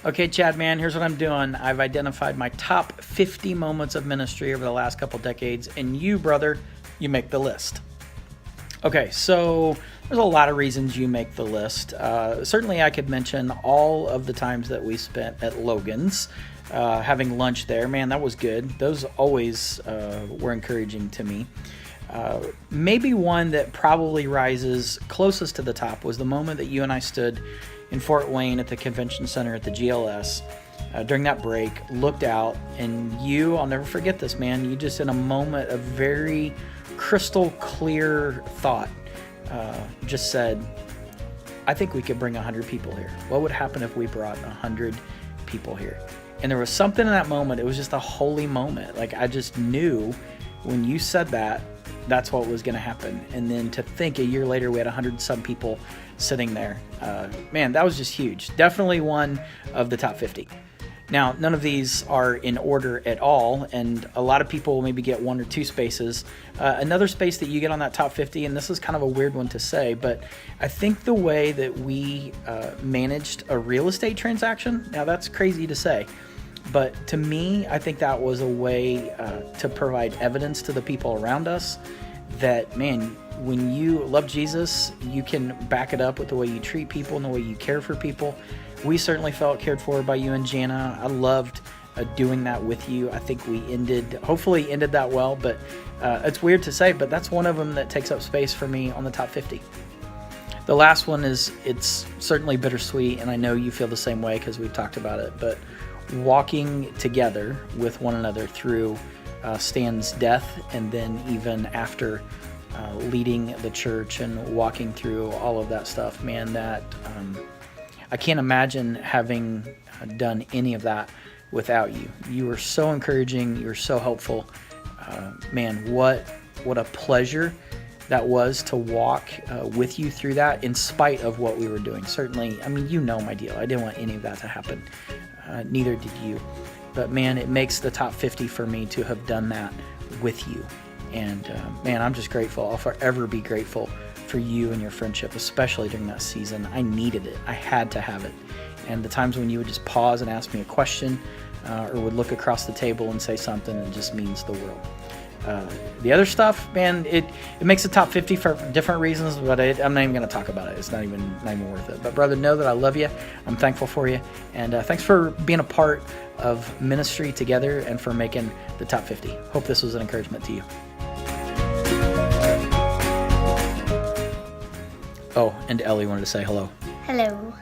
Okay, Chad, man, here's what I'm doing. I've identified my top 50 moments of ministry over the last couple decades, and you, brother, you make the list. Okay, so there's a lot of reasons you make the list. Certainly, I could mention all of the times that we spent at Logan's, having lunch there. Man, that was good. Those always were encouraging to me. Maybe one that probably rises closest to the top was the moment that you and I stood in Fort Wayne at the convention center at the GLS during that break, looked out, and I'll never forget this, man, you just in a moment of very crystal clear thought, just said, I think we could bring 100 people here. What would happen if we brought 100 people here? And there was something in that moment, it was just a holy moment. Like, I just knew when you said that, that's what was going to happen. And then to think a year later we had 100 some people sitting there, man, that was just huge. Definitely one of the top 50. Now, none of these are in order at all, and a lot of people will maybe get one or two spaces. Another space that you get on that top 50, and this is kind of a weird one to say, but I think the way that we managed a real estate transaction, now that's crazy to say, but to me, I think that was a way to provide evidence to the people around us that, man, when you love Jesus, you can back it up with the way you treat people and the way you care for people. We certainly felt cared for by you and Jana. I loved doing that with you. I think we hopefully ended that well, but it's weird to say, but that's one of them that takes up space for me on the top 50. The last one it's certainly bittersweet, and I know you feel the same way because we've talked about it, but walking together with one another through Stan's death, and then even after leading the church and walking through all of that stuff, man, that I can't imagine having done any of that without you. You were so encouraging. You were so helpful. Man, what a pleasure that was to walk with you through that in spite of what we were doing. Certainly, I mean, you know my deal. I didn't want any of that to happen. Neither did you. But man, it makes the top 50 for me to have done that with you. And man, I'm just grateful. I'll forever be grateful for you and your friendship, especially during that season. I needed it. I had to have it. And the times when you would just pause and ask me a question or would look across the table and say something, it just means the world. The other stuff, man, it makes the top 50 for different reasons, but I'm not even going to talk about it. It's not even worth it. But brother, know that I love you. I'm thankful for you. And thanks for being a part of ministry together and for making the top 50. Hope this was an encouragement to you. Oh, and Ellie wanted to say hello. Hello.